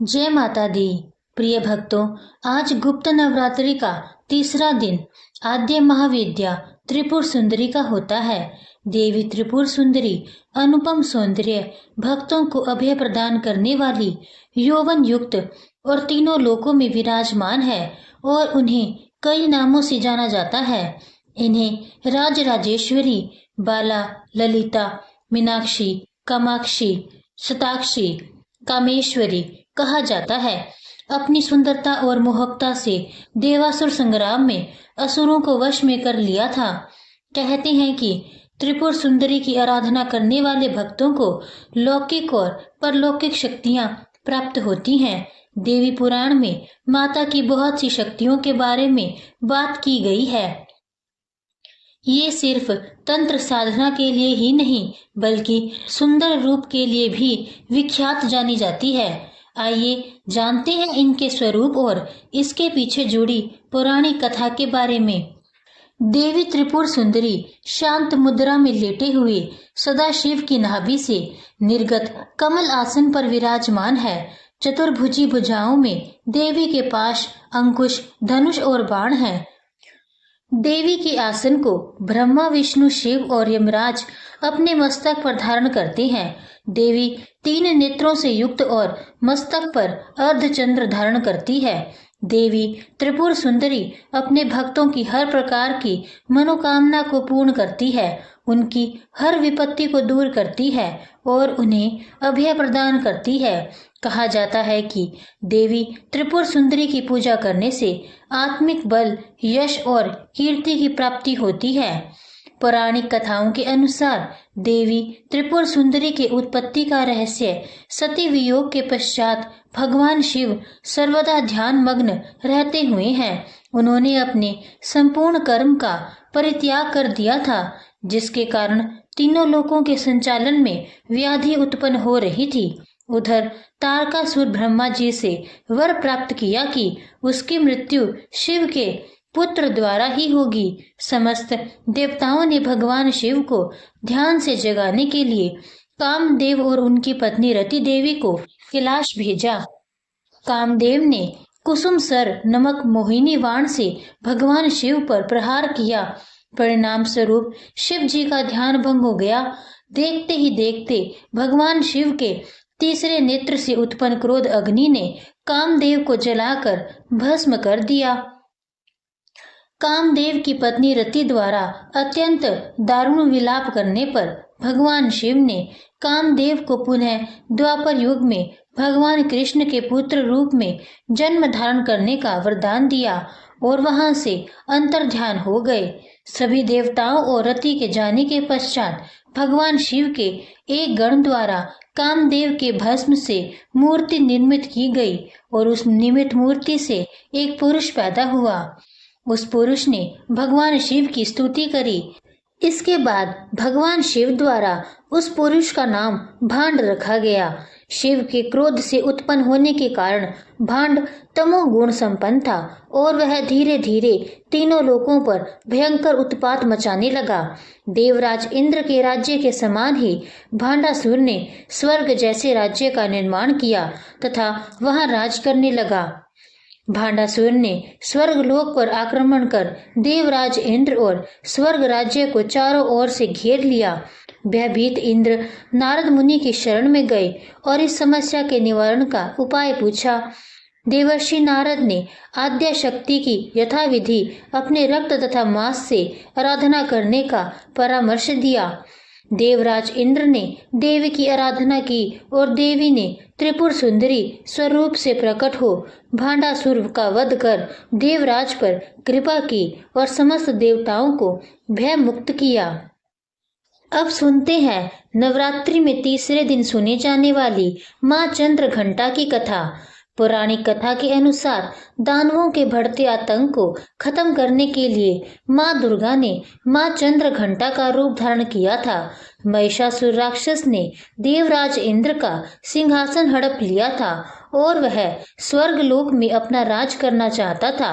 जय माता दी। प्रिय भक्तों, आज गुप्त नवरात्रि का तीसरा दिन आद्य महाविद्या त्रिपुर सुंदरी का होता है। देवी त्रिपुर सुंदरी अनुपम सौंदर्य, भक्तों को अभय प्रदान करने वाली, यौवन युक्त और तीनों लोकों में विराजमान है और उन्हें कई नामों से जाना जाता है। इन्हें राजराजेश्वरी, बाला, ललिता, मीनाक्षी, कामाक्षी, शताक्षी, कामेश्वरी कहा जाता है। अपनी सुंदरता और मोहकता से देवासुर संग्राम में असुरों को वश में कर लिया था। कहते हैं कि त्रिपुर सुंदरी की आराधना करने वाले भक्तों को लौकिक और परलौकिक शक्तियां प्राप्त होती हैं। देवी पुराण में माता की बहुत सी शक्तियों के बारे में बात की गई है। ये सिर्फ तंत्र साधना के लिए ही नहीं बल्कि सुंदर रूप के लिए भी विख्यात जानी जाती है। आइए जानते हैं इनके स्वरूप और इसके पीछे जुड़ी पौराणिक कथा के बारे में। देवी त्रिपुर सुंदरी शांत मुद्रा में लेटे हुए सदाशिव की नाभि से निर्गत कमल आसन पर विराजमान है। चतुर्भुजी भुजाओं में देवी के पास अंकुश, धनुष और बाण है। देवी के आसन को ब्रह्मा, विष्णु, शिव और यमराज अपने मस्तक पर धारण करते हैं। देवी 3 नेत्रों से युक्त और मस्तक पर अर्धचंद्र धारण करती है। देवी त्रिपुर सुंदरी अपने भक्तों की हर प्रकार की मनोकामना को पूर्ण करती है, उनकी हर विपत्ति को दूर करती है और उन्हें अभय प्रदान करती है। कहा जाता है कि देवी त्रिपुर सुंदरी की पूजा करने से आत्मिक बल, यश और कीर्ति की प्राप्ति होती है। पौराणिक कथाओं के अनुसार देवी त्रिपुर सुंदरी के उत्पत्ति का रहस्य सती वियोग के पश्चात भगवान शिव सर्वदा ध्यान मग्न रहते हुए हैं। उन्होंने अपने संपूर्ण कर्म का परित्याग कर दिया था, जिसके कारण तीनों लोकों के संचालन में व्याधि उत्पन्न हो रही थी। उधर तारकासुर ब्रह्मा जी से वर प्राप्त किया कि उसकी मृत्यु शिव के पुत्र द्वारा ही होगी। समस्त देवताओं ने भगवान शिव को ध्यान से जगाने के लिए कामदेव और उनकी पत्नी रति देवी को कैलाश भेजा। कामदेव ने कुसुम सर नमक मोहिनी बाण से भगवान शिव पर प्रहार किया। परिणाम स्वरूप शिव जी का ध्यान भंग हो गया। देखते ही देखते भगवान शिव के तीसरे नेत्र से उत्पन्न क्रोध अग्नि ने कामदेव को जलाकर भस्म कर दिया। कामदेव की पत्नी रति द्वारा अत्यंत दारुण विलाप करने पर भगवान शिव ने कामदेव को पुनः द्वापर युग में भगवान कृष्ण के पुत्र रूप में जन्म धारण करने का वरदान दिया और वहां से अंतर्ध्यान हो गए। सभी देवताओं और रति के जाने के पश्चात भगवान शिव के एक गण द्वारा कामदेव के भस्म से मूर्ति निर्मित की गई और उस निर्मित मूर्ति से एक पुरुष पैदा हुआ। उस पुरुष ने भगवान शिव की स्तुति करी। इसके बाद भगवान शिव द्वारा उस पुरुष का नाम भांड रखा गया। शिव के क्रोध से उत्पन्न होने के कारण भांड तमोगुण संपन्न था और वह धीरे धीरे तीनों लोकों पर भयंकर उत्पात मचाने लगा। देवराज इंद्र के राज्य के समान ही भांडासुर ने स्वर्ग जैसे राज्य का निर्माण किया तथा वहां राज करने लगा। भांडासुर ने स्वर्गलोक पर आक्रमण कर देवराज इंद्र और स्वर्ग राज्य को चारों ओर से घेर लिया। भयभीत इंद्र नारद मुनि की शरण में गए और इस समस्या के निवारण का उपाय पूछा। देवर्षि नारद ने आद्या शक्ति की यथाविधि अपने रक्त तथा मांस से आराधना करने का परामर्श दिया। देवराज इंद्र ने देवी की आराधना की और देवी ने त्रिपुर सुंदरी स्वरूप से प्रकट हो भांडासुर का वध कर देवराज पर कृपा की और समस्त देवताओं को भय मुक्त किया। अब सुनते हैं नवरात्रि में तीसरे दिन सुने जाने वाली मां चंद्र घंटा की कथा। पौराणिक कथा के अनुसार दानवों के बढ़ते आतंक को खत्म करने के लिए मां दुर्गा ने मां चंद्र घंटा का रूप धारण किया था। महिषासुर राक्षस ने देवराज इंद्र का सिंहासन हड़प लिया था और वह स्वर्गलोक में अपना राज करना चाहता था।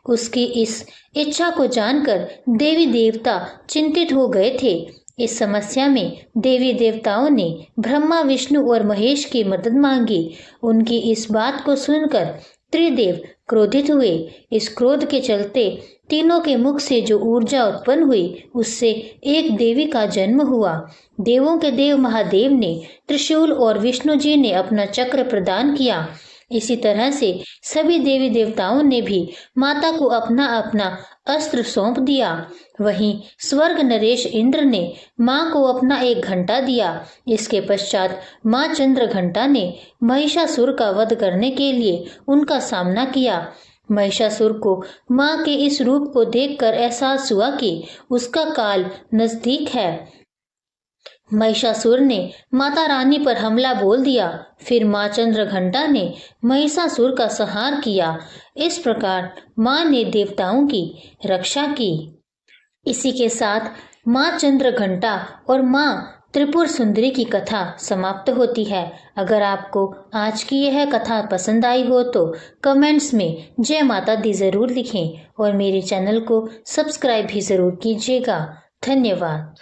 उसकी इस इच्छा को जानकर देवी देवता चिंतित हो गए थे। इस समस्या में देवी देवताओं ने ब्रह्मा, विष्णु और महेश की मदद मांगी। उनकी इस बात को सुनकर त्रिदेव क्रोधित हुए। इस क्रोध के चलते तीनों के मुख से जो ऊर्जा उत्पन्न हुई उससे एक देवी का जन्म हुआ। देवों के देव महादेव ने त्रिशूल और विष्णु जी ने अपना चक्र प्रदान किया। इसी तरह से सभी देवी देवताओं ने भी माता को अपना अपना अस्त्र सौंप दिया। वहीं स्वर्ग नरेश इंद्र ने मां को अपना एक घंटा दिया। इसके पश्चात मां चंद्र घंटा ने महिषासुर का वध करने के लिए उनका सामना किया। महिषासुर को मां के इस रूप को देखकर एहसास हुआ कि उसका काल नजदीक है। महिषासुर ने माता रानी पर हमला बोल दिया। फिर मां चंद्रघंटा ने महिषासुर का संहार किया। इस प्रकार मां ने देवताओं की रक्षा की। इसी के साथ मां चंद्रघंटा और मां त्रिपुर सुंदरी की कथा समाप्त होती है। अगर आपको आज की यह कथा पसंद आई हो तो कमेंट्स में जय माता दी जरूर लिखें और मेरे चैनल को सब्सक्राइब भी जरूर कीजिएगा। धन्यवाद।